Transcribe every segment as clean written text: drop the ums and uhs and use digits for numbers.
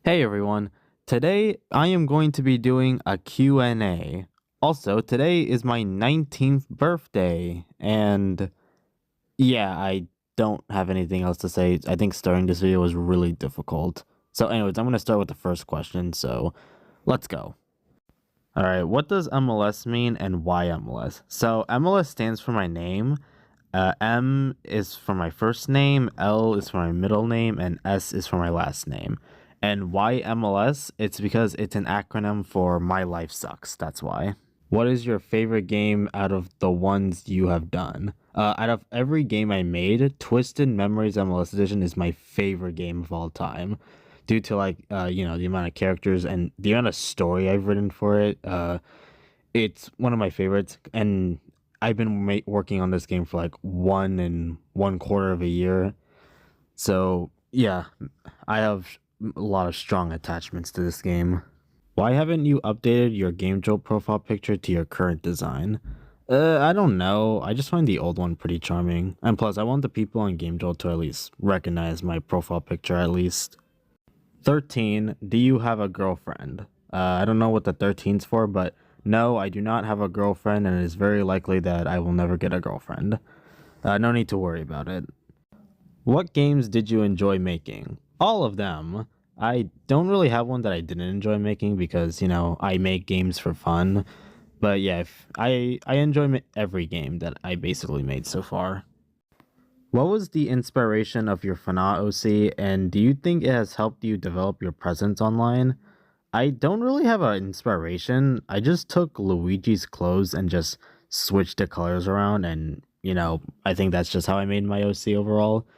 Hey everyone, today I am going to be doing a Q&A. Also, today is my 19th birthday, and yeah, I don't have anything else to say. I think starting this video was really difficult. So anyways, I'm going to start with the first question, so let's go. Alright, what does MLS mean and why MLS? So MLS stands for my name, M is for my first name, L is for my middle name, and S is for my last name. And why MLS? It's because it's an acronym for My Life Sucks. That's why. What is your favorite game out of the ones you have done? Out of every game I made, Twisted Memories MLS Edition is my favorite game of all time, due to the amount of characters and the amount of story I've written for it. It's one of my favorites, and I've been working on this game for like 1.25 of a year. So yeah, I have a lot of strong attachments to this game. Why haven't you updated your Game Jolt profile picture to your current design? I don't know. I just find the old one pretty charming. And plus, I want the people on Game Jolt to at least recognize my profile picture at least. 13. Do you have a girlfriend? I don't know what the 13's for, but no, I do not have a girlfriend, and it is very likely that I will never get a girlfriend. No need to worry about it. What games did you enjoy making? All of them. I don't really have one that I didn't enjoy making because, I make games for fun. But yeah, I enjoy every game that I basically made so far. What was the inspiration of your FNAF OC, and do you think it has helped you develop your presence online? I don't really have an inspiration. I just took Luigi's clothes and just switched the colors around, and, I think that's just how I made my OC overall.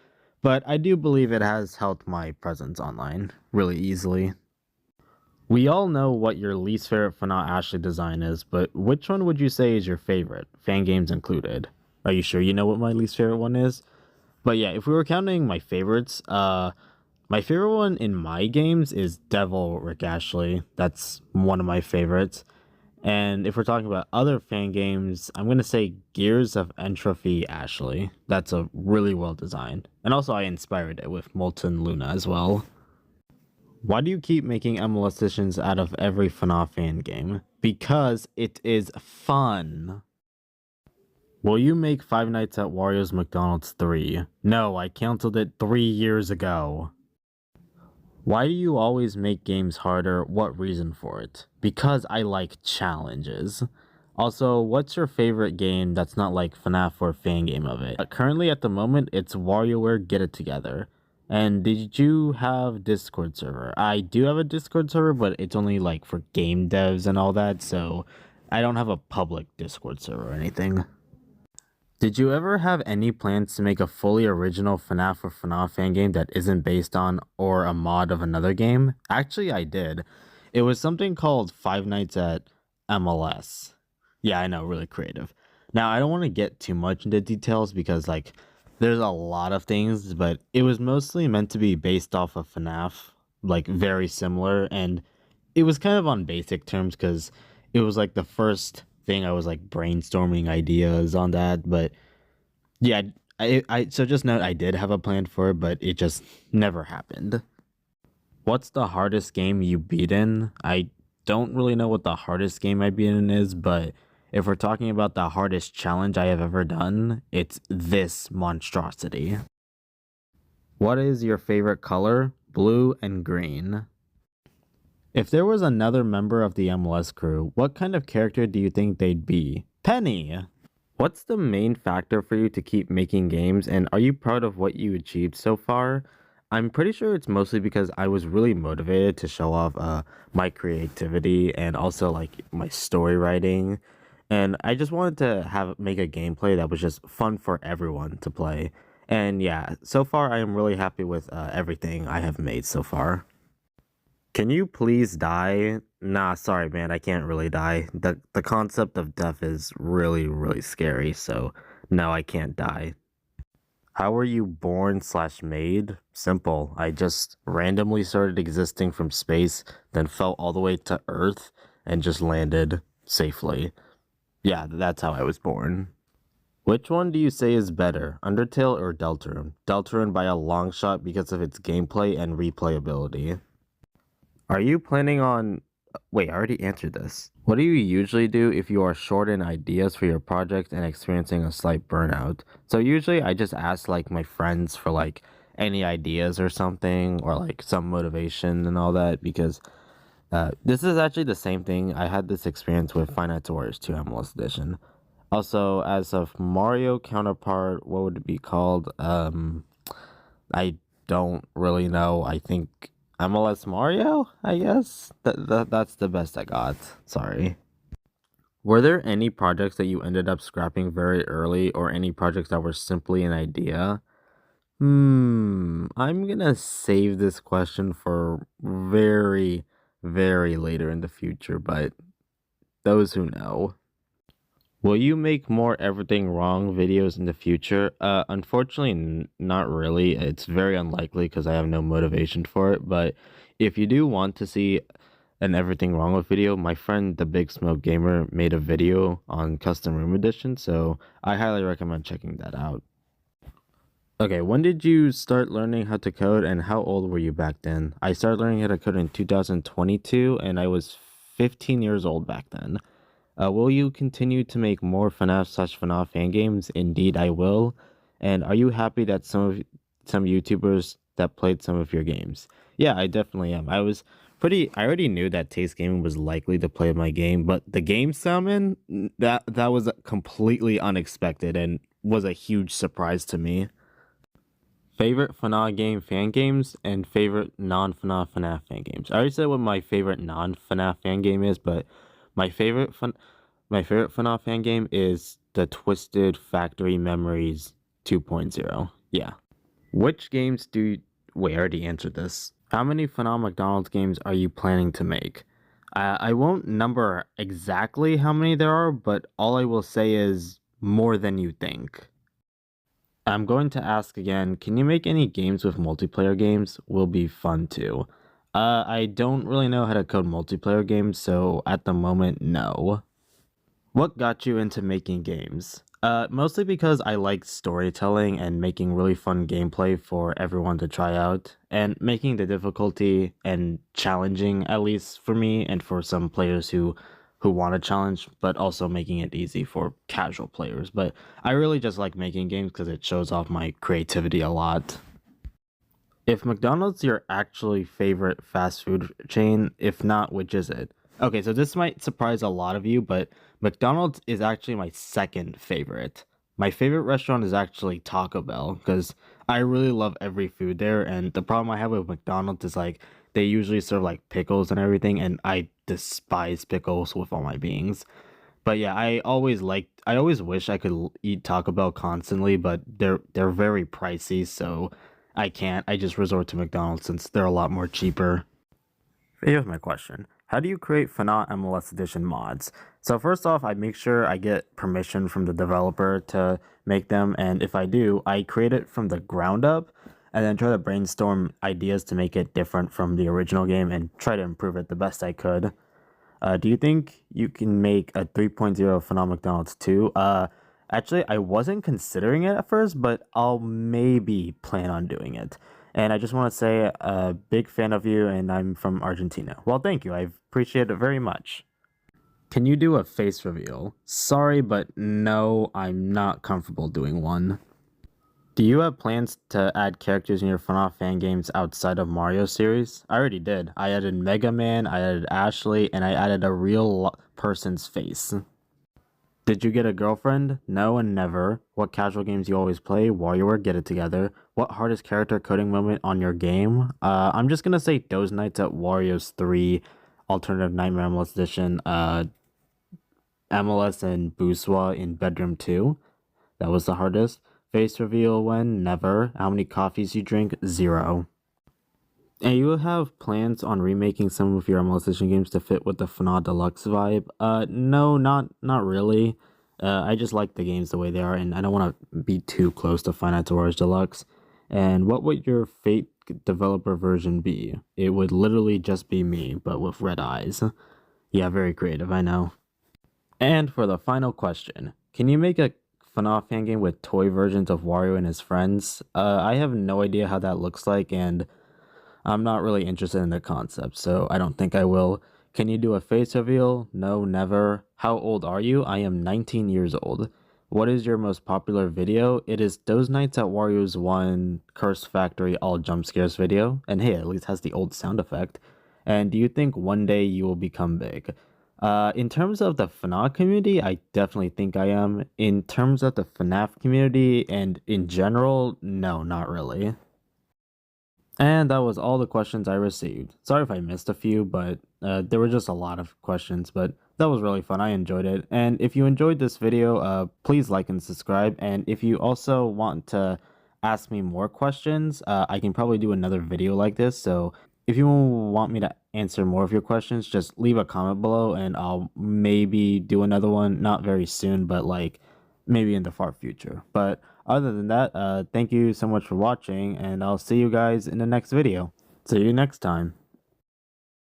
But I do believe it has helped my presence online really easily. We all know what your least favorite FNAF Ashley design is, but which one would you say is your favorite, fan games included? Are you sure you know what my least favorite one is? But yeah, if we were counting my favorites, my favorite one in my games is Devil Rick Ashley. That's one of my favorites. And if we're talking about other fan games, I'm going to say Gears of Entropy Ashley. That's a really well designed. And also I inspired it with Molten Luna as well. Why do you keep making MLS editions out of every FNAF fan game? Because it is fun. Will you make Five Nights at Wario's McDonald's 3? No, I canceled it 3 years ago. Why do you always make games harder? What reason for it? Because I like challenges. Also, what's your favorite game that's not like FNAF or fan game of it? Currently at the moment, it's WarioWare Get It Together. And did you have Discord server? I do have a Discord server, but it's only like for game devs and all that, so I don't have a public Discord server or anything. Did you ever have any plans to make a fully original FNAF or FNAF fan game that isn't based on or a mod of another game? Actually, I did. It was something called Five Nights at MLS. Yeah, I know, really creative. Now, I don't want to get too much into details because, there's a lot of things, but it was mostly meant to be based off of FNAF, very similar, and it was kind of on basic terms because it was, the first thing I was brainstorming ideas on that. But yeah, so just note I did have a plan for it, but it just never happened. What's the hardest game you beat in? I don't really know what the hardest game I beat in is, but if we're talking about the hardest challenge I have ever done, it's this monstrosity. What is your favorite color? Blue and green. If there was another member of the MLS crew, what kind of character do you think they'd be? Penny! What's the main factor for you to keep making games, and are you proud of what you achieved so far? I'm pretty sure it's mostly because I was really motivated to show off my creativity and also my story writing, and I just wanted to make a gameplay that was just fun for everyone to play. And yeah, so far I am really happy with everything I have made so far. Can you please die? Nah, sorry, man, I can't really die. The concept of death is really, really scary, so no, I can't die. How were you born/made? Simple. I just randomly started existing from space, then fell all the way to Earth, and just landed safely. Yeah, that's how I was born. Which one do you say is better, Undertale or Deltarune? Deltarune by a long shot because of its gameplay and replayability. Are you planning on... Wait, I already answered this. What do you usually do if you are short in ideas for your project and experiencing a slight burnout? So usually I just ask like my friends for like any ideas or something or like some motivation and all that because this is actually the same thing. I had this experience with Five Nights at Warriors 2 MLS Edition. Also, as of Mario counterpart, what would it be called? I don't really know. I think MLS Mario, I guess. That's the best I got. Sorry. Were there any projects that you ended up scrapping very early or any projects that were simply an idea? I'm gonna save this question for very, very later in the future, but those who know. Will you make more everything wrong videos in the future? Unfortunately, not really. It's very unlikely because I have no motivation for it. But if you do want to see an everything wrong with video, my friend the Big Smoke Gamer made a video on custom room edition, so I highly recommend checking that out. Okay, when did you start learning how to code and how old were you back then? I started learning how to code in 2022 and I was 15 years old back then. Will you continue to make more FNAF/FNAF fan games? Indeed, I will. And are you happy that some YouTubers that played some of your games? Yeah, I definitely am. I already knew that Taste Gaming was likely to play my game, but the game summon that was completely unexpected and was a huge surprise to me. Favorite FNAF game fan games and favorite non-FNAF FNAF fan games. I already said what my favorite non-FNAF fan game is, but my favorite my favorite FNAF fan game is the Twisted Factory Memories 2.0. Yeah. Which games do you... Wait, I already answered this. How many FNAF McDonald's games are you planning to make? I won't number exactly how many there are, but all I will say is more than you think. I'm going to ask again, can you make any games with multiplayer games? Will be fun too. I don't really know how to code multiplayer games, so at the moment, no. What got you into making games? Mostly because I like storytelling and making really fun gameplay for everyone to try out, and making the difficulty and challenging, at least for me and for some players who want a challenge, but also making it easy for casual players. But I really just like making games because it shows off my creativity a lot. If McDonald's your actually favorite fast food chain, if not, which is it? Okay, so this might surprise a lot of you, but McDonald's is actually my second favorite. My favorite restaurant is actually Taco Bell because I really love every food there. And the problem I have with McDonald's is like they usually serve like pickles and everything, and I despise pickles with all my beings. But yeah, I always wish I could eat Taco Bell constantly, but they're very pricey, so I can't. I just resort to McDonald's since they're a lot more cheaper. Here's my question. How do you create FNAF MLS Edition mods? So first off, I make sure I get permission from the developer to make them, and if I do, I create it from the ground up, and then try to brainstorm ideas to make it different from the original game and try to improve it the best I could. Do you think you can make a 3.0 FNAF McDonald's 2? Actually, I wasn't considering it at first, but I'll maybe plan on doing it. And I just want to say, a big fan of you, and I'm from Argentina. Well, thank you. I appreciate it very much. Can you do a face reveal? Sorry, but no, I'm not comfortable doing one. Do you have plans to add characters in your FNAF fan games outside of Mario series? I already did. I added Mega Man, I added Ashley, and I added a real person's face. Did you get a girlfriend? No and never. What casual games you always play? WarioWare, get it together. What hardest character coding moment on your game? I'm just gonna say those nights at Wario's 3, Alternative Nightmare MLS Edition, MLS and Buswa in Bedroom 2. That was the hardest. Face reveal when? Never. How many coffees you drink? 0. And you have plans on remaking some of your MLS Edition games to fit with the FNAF Deluxe vibe? No, not really. I just like the games the way they are, and I don't want to be too close to Five Nights at Warriors Deluxe. And what would your Fate developer version be? It would literally just be me, but with red eyes. Yeah, very creative, I know. And for the final question, can you make a FNAF fan game with toy versions of Wario and his friends? I have no idea how that looks like, and I'm not really interested in the concept, so I don't think I will. Can you do a face reveal? No, never. How old are you? I am 19 years old. What is your most popular video? It is Those Nights at Wario's 1 Curse Factory All Jump Scares video. And hey, at least has the old sound effect. And do you think one day you will become big? In terms of the FNAF community, I definitely think I am. In terms of the FNAF community and in general, no, not really. And that was all the questions I received. Sorry if I missed a few, but there were just a lot of questions, but that was really fun. I enjoyed it. And if you enjoyed this video, please like and subscribe. And if you also want to ask me more questions, I can probably do another video like this. So if you want me to answer more of your questions, just leave a comment below and I'll maybe do another one, not very soon, but like maybe in the far future. But other than that, thank you so much for watching, and I'll see you guys in the next video. See you next time.